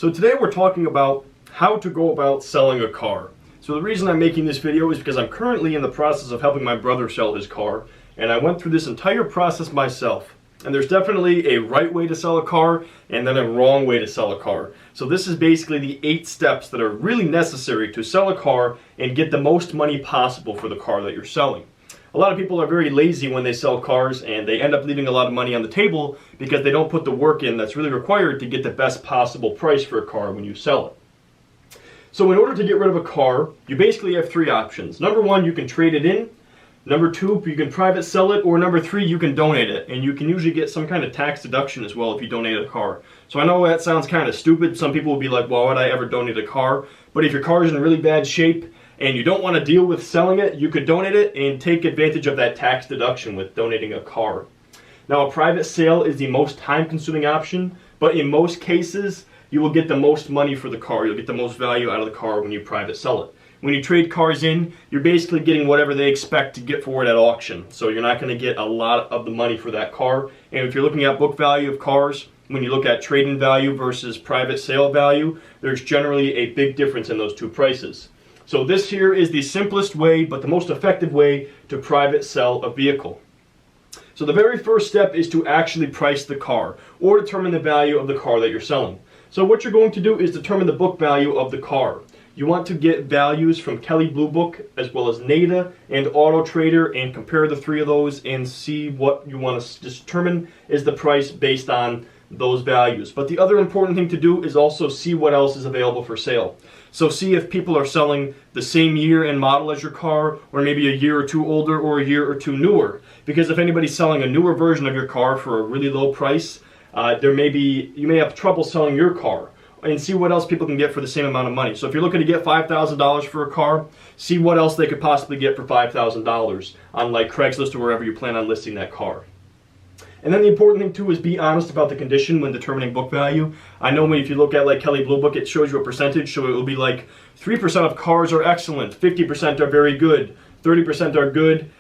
So today we're talking about how to go about selling a car. So the reason I'm making this video is because I'm currently in the process of helping my brother sell his car, and I went through this entire process myself. And there's definitely a right way to sell a car and then a wrong way to sell a car. So this is basically the 8 steps that are really necessary to sell a car and get the most money possible for the car that you're selling. A lot of people are very lazy when they sell cars, and they end up leaving a lot of money on the table because they don't put the work in that's really required to get the best possible price for a car when you sell it. So in order to get rid of a car, you basically have 3 options. Number 1, you can trade it in. Number 2, you can private sell it. Or number 3, you can donate it. And you can usually get some kind of tax deduction as well if you donate a car. So I know that sounds kind of stupid. Some people will be like, well, why would I ever donate a car? But if your car is in really bad shape and you don't want to deal with selling it, you could donate it and take advantage of that tax deduction with donating a car. Now, a private sale is the most time-consuming option, but in most cases, you will get the most money for the car. You'll get the most value out of the car when you private sell it. When you trade cars in, you're basically getting whatever they expect to get for it at auction. So you're not going to get a lot of the money for that car. And if you're looking at book value of cars, when you look at trade-in value versus private sale value, there's generally a big difference in those 2 prices. So this here is the simplest way, but the most effective way to private sell a vehicle. So the very first step is to actually price the car or determine the value of the car that you're selling. So what you're going to do is determine the book value of the car. You want to get values from Kelley Blue Book as well as NADA and Auto Trader and compare the 3 of those and see what you want to determine is the price based on those values. But the other important thing to do is also see what else is available for sale. So see if people are selling the same year and model as your car, or maybe a year or 2 older or a year or 2 newer. Because if anybody's selling a newer version of your car for a really low price, you may have trouble selling your car. And see what else people can get for the same amount of money. So if you're looking to get $5,000 for a car, see what else they could possibly get for $5,000 on like Craigslist or wherever you plan on listing that car. And then the important thing too is be honest about the condition when determining book value. I know if you look at like Kelley Blue Book, it shows you a percentage, so it will be like 3% of cars are excellent, 50% are very good, 30% are good.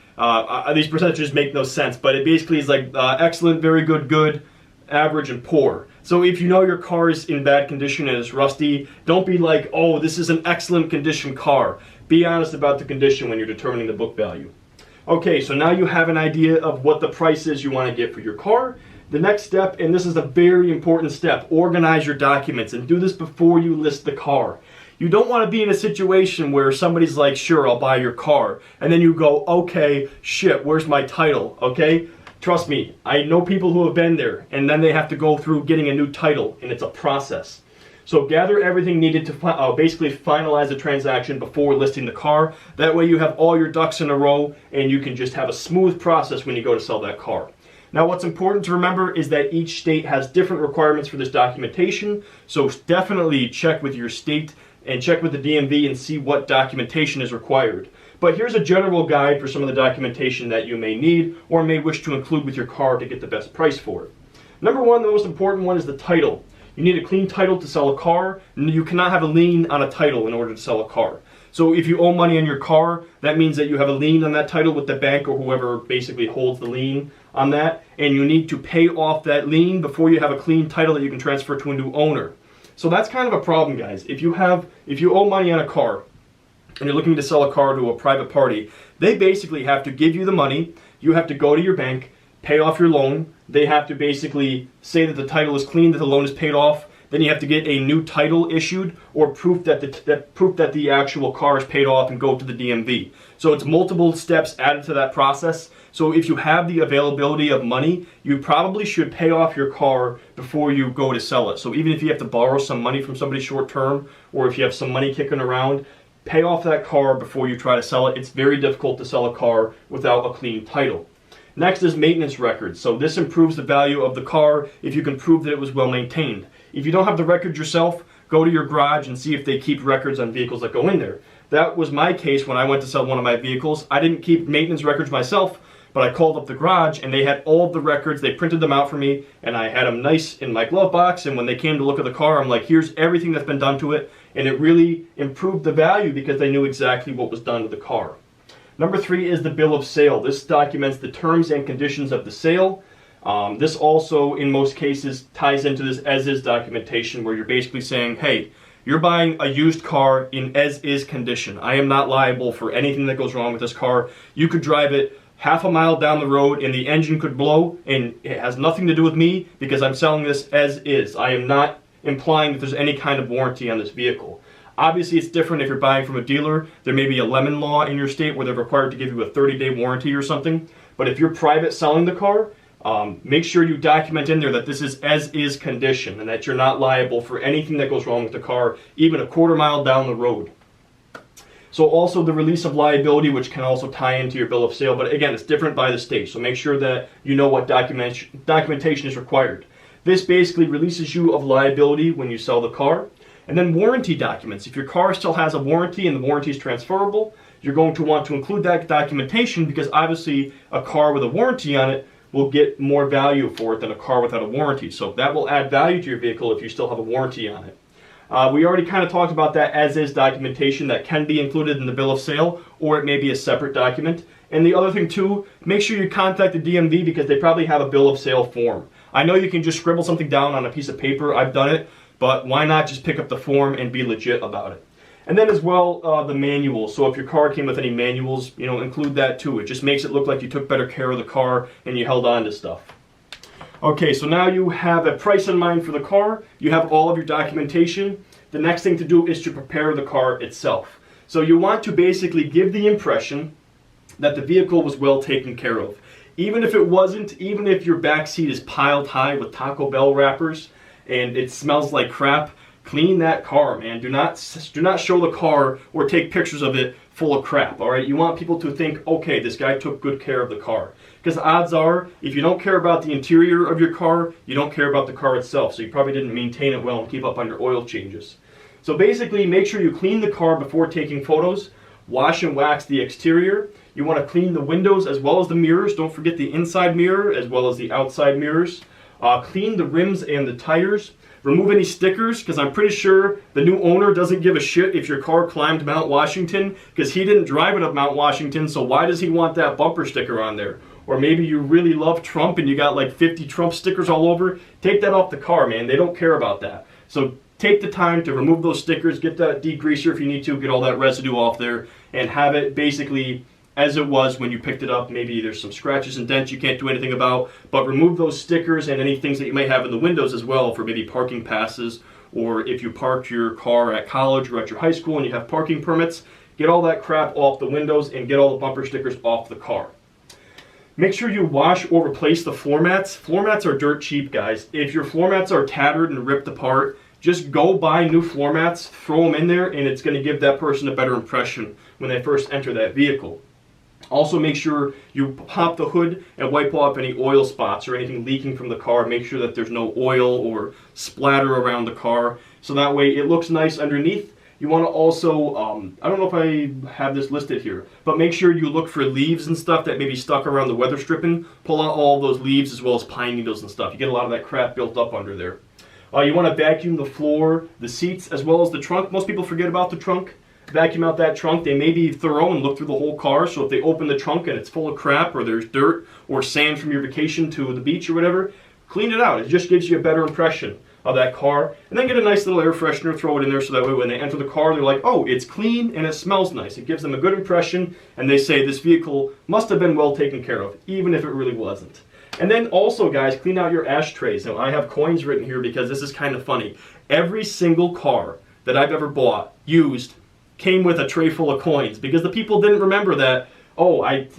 These percentages make no sense, but it basically is like excellent, very good, good, average, and poor. So if you know your car is in bad condition and is rusty, don't be like, oh, this is an excellent condition car. Be honest about the condition when you're determining the book value. Okay, so now you have an idea of what the price is you want to get for your car. The next step, and this is a very important step, organize your documents and do this before you list the car. You don't want to be in a situation where somebody's like, sure, I'll buy your car. And then you go, okay, shit, where's my title, okay? Trust me, I know people who have been there, and then they have to go through getting a new title, and it's a process. So gather everything needed to basically finalize the transaction before listing the car. That way you have all your ducks in a row, and you can just have a smooth process when you go to sell that car. Now what's important to remember is that each state has different requirements for this documentation, so definitely check with your state and check with the DMV and see what documentation is required. But here's a general guide for some of the documentation that you may need or may wish to include with your car to get the best price for it. Number 1, the most important one is the title. You need a clean title to sell a car, and you cannot have a lien on a title in order to sell a car. So if you owe money on your car, that means that you have a lien on that title with the bank or whoever basically holds the lien on that, and you need to pay off that lien before you have a clean title that you can transfer to a new owner. So that's kind of a problem, guys. If you owe money on a car, and you're looking to sell a car to a private party, they basically have to give you the money, you have to go to your bank, pay off your loan, they have to basically say that the title is clean, that the loan is paid off, then you have to get a new title issued or proof that the actual car is paid off and go to the DMV. So it's multiple steps added to that process. So if you have the availability of money, you probably should pay off your car before you go to sell it. So even if you have to borrow some money from somebody short term, or if you have some money kicking around, pay off that car before you try to sell it. It's very difficult to sell a car without a clean title. Next is maintenance records. So this improves the value of the car if you can prove that it was well maintained. If you don't have the records yourself, go to your garage and see if they keep records on vehicles that go in there. That was my case when I went to sell one of my vehicles. I didn't keep maintenance records myself, but I called up the garage and they had all of the records. They printed them out for me and I had them nice in my glove box, and when they came to look at the car, I'm like, here's everything that's been done to it, and it really improved the value because they knew exactly what was done to the car. Number 3 is the bill of sale. This documents the terms and conditions of the sale. This also, in most cases, ties into this as-is documentation where you're basically saying, hey, you're buying a used car in as-is condition. I am not liable for anything that goes wrong with this car. You could drive it half a mile down the road and the engine could blow, and it has nothing to do with me because I'm selling this as is. I am not implying that there's any kind of warranty on this vehicle. Obviously, it's different if you're buying from a dealer. There may be a lemon law in your state where they're required to give you a 30-day warranty or something. But if you're private selling the car, make sure you document in there that this is as-is condition and that you're not liable for anything that goes wrong with the car, even a quarter mile down the road. So also the release of liability, which can also tie into your bill of sale. But again, it's different by the state. So make sure that you know what documentation is required. This basically releases you of liability when you sell the car. And then warranty documents. If your car still has a warranty and the warranty is transferable, you're going to want to include that documentation because obviously a car with a warranty on it will get more value for it than a car without a warranty. So that will add value to your vehicle if you still have a warranty on it. We already kind of talked about that as-is documentation that can be included in the bill of sale, or it may be a separate document. And the other thing too, make sure you contact the DMV because they probably have a bill of sale form. I know you can just scribble something down on a piece of paper, I've done it, but why not just pick up the form and be legit about it? And then as well, the manuals. So if your car came with any manuals, include that too. It just makes it look like you took better care of the car and you held on to stuff. Okay, so now you have a price in mind for the car. You have all of your documentation. The next thing to do is to prepare the car itself. So you want to basically give the impression that the vehicle was well taken care of. Even if it wasn't, even if your back seat is piled high with Taco Bell wrappers and it smells like crap, clean that car, man. Do not show the car or take pictures of it full of crap, all right? You want people to think, okay, this guy took good care of the car. Because odds are, if you don't care about the interior of your car, you don't care about the car itself. So you probably didn't maintain it well and keep up on your oil changes. So basically, make sure you clean the car before taking photos. Wash and wax the exterior. You want to clean the windows as well as the mirrors. Don't forget the inside mirror as well as the outside mirrors. Clean the rims and the tires. Remove any stickers, because I'm pretty sure the new owner doesn't give a shit if your car climbed Mount Washington, because he didn't drive it up Mount Washington, so why does he want that bumper sticker on there? Or maybe you really love Trump and you got like 50 Trump stickers all over. Take that off the car, man. They don't care about that. So take the time to remove those stickers, get that degreaser if you need to, get all that residue off there, and have it basically as it was when you picked it up. Maybe there's some scratches and dents you can't do anything about, but remove those stickers and any things that you may have in the windows as well for maybe parking passes, or if you parked your car at college or at your high school and you have parking permits, get all that crap off the windows and get all the bumper stickers off the car. Make sure you wash or replace the floor mats. Floor mats are dirt cheap, guys. If your floor mats are tattered and ripped apart, just go buy new floor mats, throw them in there, and it's going to give that person a better impression when they first enter that vehicle. Also, make sure you pop the hood and wipe off any oil spots or anything leaking from the car. Make sure that there's no oil or splatter around the car, so that way it looks nice underneath. You want to also, I don't know if I have this listed here, but make sure you look for leaves and stuff that may be stuck around the weather stripping. Pull out all those leaves as well as pine needles and stuff. You get a lot of that crap built up under there. You want to vacuum the floor, the seats, as well as the trunk. Most people forget about the trunk. Vacuum out that trunk. They may be thorough and look through the whole car, so if they open the trunk and it's full of crap or there's dirt or sand from your vacation to the beach or whatever, clean it out. It just gives you a better impression of that car. And then get a nice little air freshener, throw it in there so that way when they enter the car, they're like, oh, it's clean and it smells nice. It gives them a good impression, and they say this vehicle must have been well taken care of, even if it really wasn't. And then also, guys, clean out your ashtrays. Now, I have coins written here because this is kind of funny. Every single car that I've ever bought, used, came with a tray full of coins, because the people didn't remember that,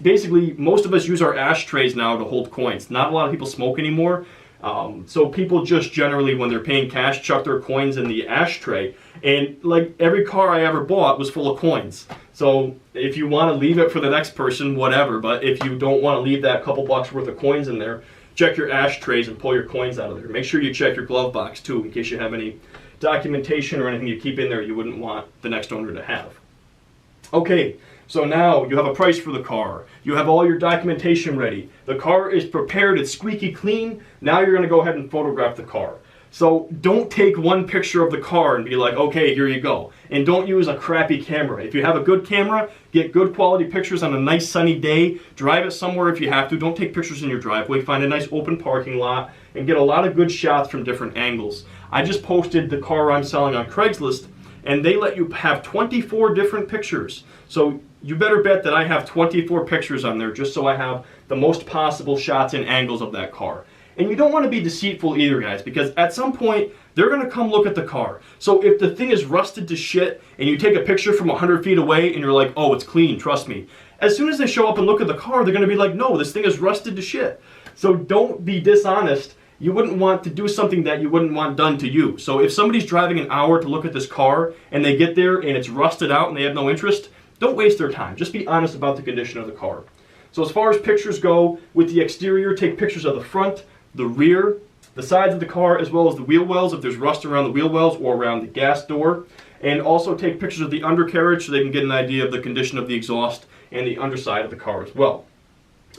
basically, most of us use our ashtrays now to hold coins. Not a lot of people smoke anymore. So people just generally, when they're paying cash, chuck their coins in the ashtray. And like every car I ever bought was full of coins. So if you want to leave it for the next person, whatever. But if you don't want to leave that couple bucks worth of coins in there, check your ashtrays and pull your coins out of there. Make sure you check your glove box too, in case you have any documentation or anything you keep in there you wouldn't want the next owner to have. Okay, so now you have a price for the car. You have all your documentation ready. The car is prepared, it's squeaky clean. Now you're going to go ahead and photograph the car. So don't take one picture of the car and be like, okay, here you go. And don't use a crappy camera. If you have a good camera, get good quality pictures on a nice sunny day. Drive it somewhere if you have to. Don't take pictures in your driveway. Find a nice open parking lot and get a lot of good shots from different angles. I just posted the car I'm selling on Craigslist, and they let you have 24 different pictures. So you better bet that I have 24 pictures on there just so I have the most possible shots and angles of that car. And you don't want to be deceitful either, guys, because at some point, they're going to come look at the car. So if the thing is rusted to shit and you take a picture from 100 feet away and you're like, oh, it's clean, trust me. As soon as they show up and look at the car, they're going to be like, no, this thing is rusted to shit. So don't be dishonest. You wouldn't want to do something that you wouldn't want done to you. So if somebody's driving an hour to look at this car and they get there and it's rusted out and they have no interest, don't waste their time. Just be honest about the condition of the car. So as far as pictures go, with the exterior, take pictures of the front, the rear, the sides of the car, as well as the wheel wells if there's rust around the wheel wells or around the gas door. And also take pictures of the undercarriage so they can get an idea of the condition of the exhaust and the underside of the car as well.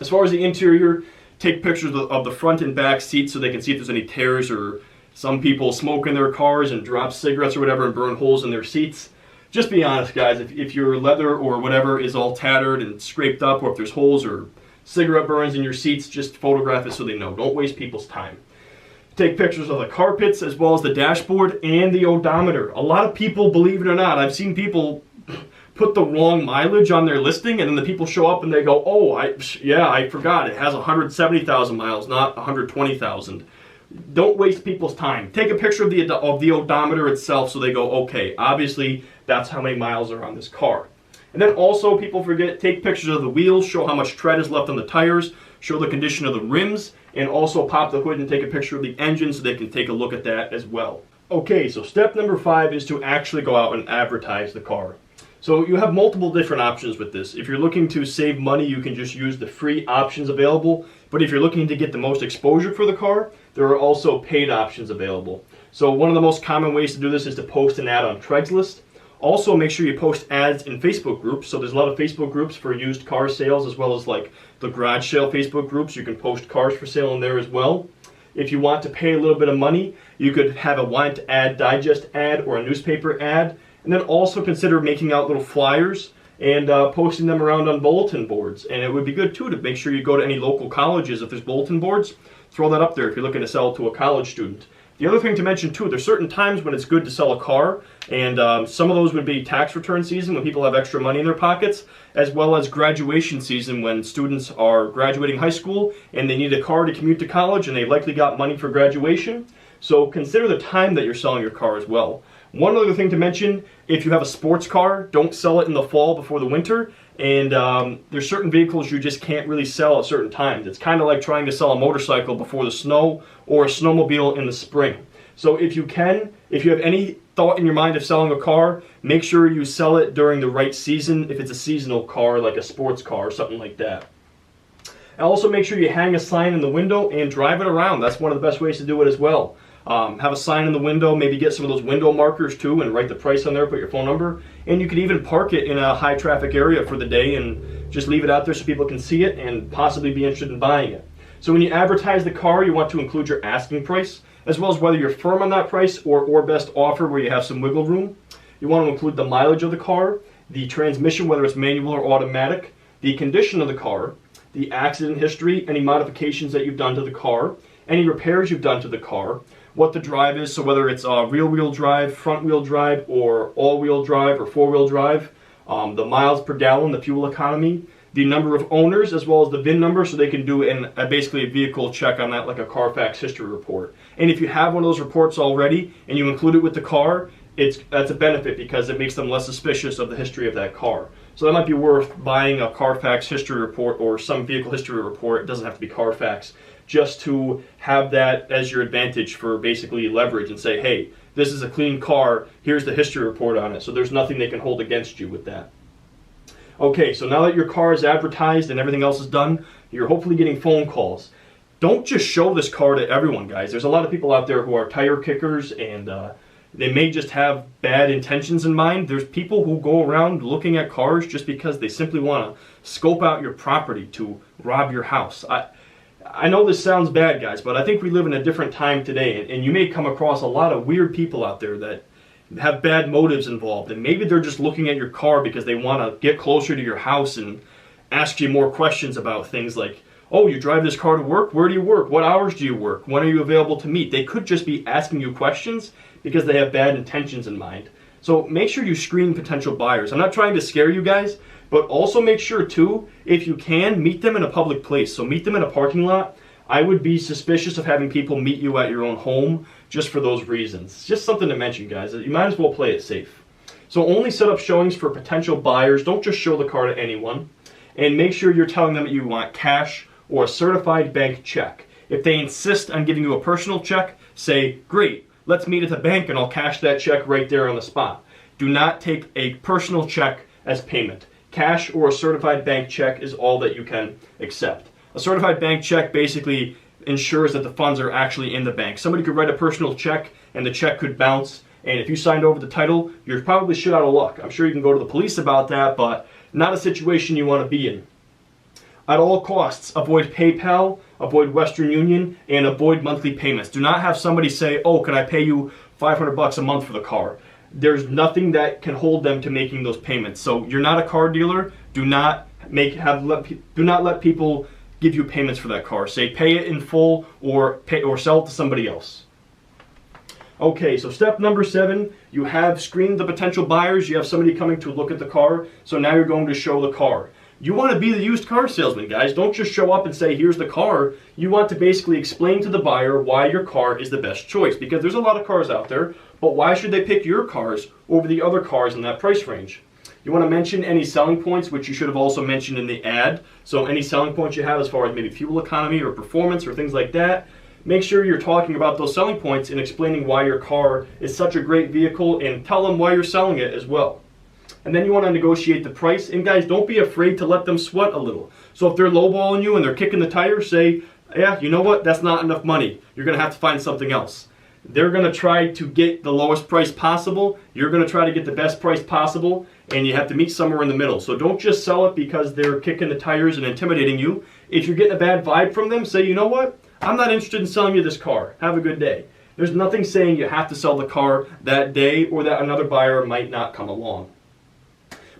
As far as the interior, take pictures of the front and back seats so they can see if there's any tears, or some people smoke in their cars and drop cigarettes or whatever and burn holes in their seats. Just be honest, guys. If your leather or whatever is all tattered and scraped up, or if there's holes or cigarette burns in your seats, just photograph it so they know. Don't waste people's time. Take pictures of the carpets as well as the dashboard and the odometer. A lot of people, believe it or not, I've seen people put the wrong mileage on their listing, and then the people show up and they go, oh, I forgot, it has 170,000 miles, not 120,000. Don't waste people's time. Take a picture of the odometer itself so they go, okay, obviously that's how many miles are on this car. And then also, people forget, take pictures of the wheels, show how much tread is left on the tires, show the condition of the rims, and also pop the hood and take a picture of the engine so they can take a look at that as well. Okay, so step number 5 is to actually go out and advertise the car. So you have multiple different options with this. If you're looking to save money, you can just use the free options available. But if you're looking to get the most exposure for the car, there are also paid options available. So one of the most common ways to do this is to post an ad on Craigslist. Also, make sure you post ads in Facebook groups. So there's a lot of Facebook groups for used car sales, as well as like the garage sale Facebook groups. You can post cars for sale in there as well. If you want to pay a little bit of money, you could have a Want Ad Digest ad or a newspaper ad. And then also consider making out little flyers and posting them around on bulletin boards. And it would be good too to make sure you go to any local colleges. If there's bulletin boards, throw that up there if you're looking to sell to a college student. The other thing to mention too, there's certain times when it's good to sell a car, and some of those would be tax return season when people have extra money in their pockets, as well as graduation season when students are graduating high school and they need a car to commute to college and they likely got money for graduation. So consider the time that you're selling your car as well. One other thing to mention, if you have a sports car, don't sell it in the fall before the winter. And there's certain vehicles you just can't really sell at certain times. It's kind of like trying to sell a motorcycle before the snow or a snowmobile in the spring. So if you have any thought in your mind of selling a car, make sure you sell it during the right season if it's a seasonal car like a sports car or something like that. And also make sure you hang a sign in the window and drive it around. That's one of the best ways to do it as well. Have a sign in the window, maybe get some of those window markers too and write the price on there, put your phone number, and you could even park it in a high traffic area for the day and just leave it out there so people can see it and possibly be interested in buying it. So when you advertise the car, you want to include your asking price, as well as whether you're firm on that price or best offer where you have some wiggle room. You want to include the mileage of the car, the transmission, whether it's manual or automatic, the condition of the car, the accident history, any modifications that you've done to the car, any repairs you've done to the car, what the drive is, so whether it's rear-wheel drive, front-wheel drive, or all-wheel drive or four-wheel drive, the miles per gallon, the fuel economy, the number of owners, as well as the VIN number, so they can do basically a vehicle check on that, like a Carfax history report. And if you have one of those reports already and you include it with the car, that's a benefit because it makes them less suspicious of the history of that car. So that might be worth buying a Carfax history report or some vehicle history report. It doesn't have to be Carfax, just to have that as your advantage for basically leverage and say, hey, this is a clean car, here's the history report on it. So there's nothing they can hold against you with that. Okay, so now that your car is advertised and everything else is done, you're hopefully getting phone calls. Don't just show this car to everyone, guys. There's a lot of people out there who are tire kickers and they may just have bad intentions in mind. There's people who go around looking at cars just because they simply want to scope out your property to rob your house. I know this sounds bad, guys, but I think we live in a different time today, and you may come across a lot of weird people out there that have bad motives involved, and maybe they're just looking at your car because they want to get closer to your house and ask you more questions about things like, oh, you drive this car to work? Where do you work? What hours do you work? When are you available to meet? They could just be asking you questions because they have bad intentions in mind. So make sure you screen potential buyers. I'm not trying to scare you guys, but also make sure too, if you can, meet them in a public place. So meet them in a parking lot. I would be suspicious of having people meet you at your own home just for those reasons. Just something to mention, guys. You might as well play it safe. So only set up showings for potential buyers. Don't just show the car to anyone. And make sure you're telling them that you want cash or a certified bank check. If they insist on giving you a personal check, say, great, let's meet at the bank and I'll cash that check right there on the spot. Do not take a personal check as payment. Cash or a certified bank check is all that you can accept. A certified bank check basically ensures that the funds are actually in the bank. Somebody could write a personal check and the check could bounce, and if you signed over the title, you're probably shit out of luck. I'm sure you can go to the police about that, but not a situation you want to be in. At all costs, avoid PayPal, avoid Western Union, and avoid monthly payments. Do not have somebody say, oh, can I pay you $500 a month for the car? There's nothing that can hold them to making those payments. So you're not a car dealer. Do not let people give you payments for that car. Say pay it in full or sell it to somebody else. Okay, so step number 7, you have screened the potential buyers. You have somebody coming to look at the car. So now you're going to show the car. You want to be the used car salesman, guys. Don't just show up and say, here's the car. You want to basically explain to the buyer why your car is the best choice, because there's a lot of cars out there, but why should they pick your cars over the other cars in that price range? You want to mention any selling points, which you should have also mentioned in the ad. So any selling points you have as far as maybe fuel economy or performance or things like that, make sure you're talking about those selling points and explaining why your car is such a great vehicle, and tell them why you're selling it as well. And then you want to negotiate the price. And guys, don't be afraid to let them sweat a little. So if they're lowballing you and they're kicking the tires, say, yeah, you know what? That's not enough money. You're going to have to find something else. They're going to try to get the lowest price possible. You're going to try to get the best price possible. And you have to meet somewhere in the middle. So don't just sell it because they're kicking the tires and intimidating you. If you're getting a bad vibe from them, say, you know what? I'm not interested in selling you this car. Have a good day. There's nothing saying you have to sell the car that day or that another buyer might not come along.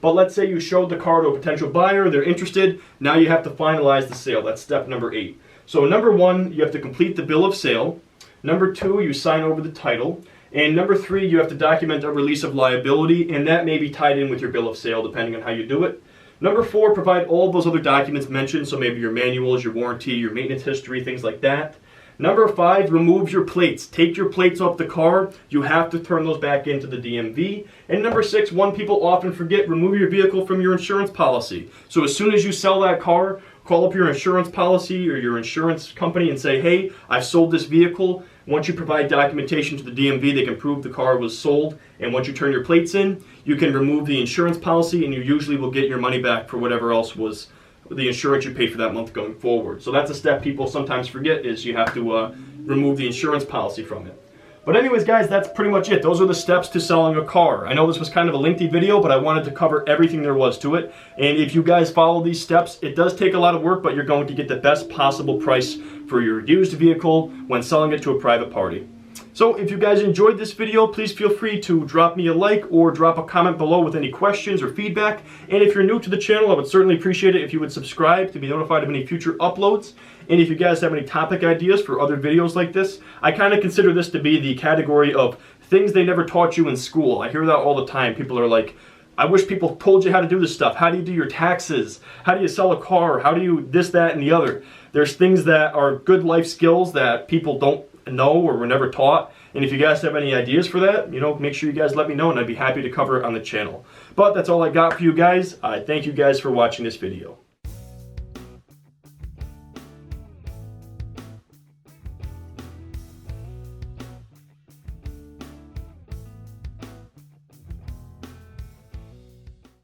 But let's say you showed the car to a potential buyer, they're interested, now you have to finalize the sale. That's step number 8. So number 1, you have to complete the bill of sale. Number 2, you sign over the title. And number 3, you have to document a release of liability, and that may be tied in with your bill of sale depending on how you do it. Number 4, provide all those other documents mentioned, so maybe your manuals, your warranty, your maintenance history, things like that. Number 5, remove your plates. Take your plates off the car. You have to turn those back into the DMV. And number 6, one people often forget, remove your vehicle from your insurance policy. So as soon as you sell that car, call up your insurance policy or your insurance company and say, hey, I've sold this vehicle. Once you provide documentation to the DMV, they can prove the car was sold. And once you turn your plates in, you can remove the insurance policy, and you usually will get your money back for whatever else was the insurance you paid for that month going forward. So that's a step people sometimes forget, is you have to remove the insurance policy from it. But anyways, guys, that's pretty much it. Those are the steps to selling a car. I know this was kind of a lengthy video, but I wanted to cover everything there was to it. And if you guys follow these steps, it does take a lot of work, but you're going to get the best possible price for your used vehicle when selling it to a private party. So if you guys enjoyed this video, please feel free to drop me a like or drop a comment below with any questions or feedback. And if you're new to the channel, I would certainly appreciate it if you would subscribe to be notified of any future uploads. And if you guys have any topic ideas for other videos like this, I kind of consider this to be the category of things they never taught you in school. I hear that all the time. People are like, I wish people told you how to do this stuff. How do you do your taxes? How do you sell a car? How do you this, that, and the other? There's things that are good life skills that people don't know or were never taught. And if you guys have any ideas for that, make sure you guys let me know, and I'd be happy to cover it on the channel. But that's all I got for you guys. I thank you guys for watching this video.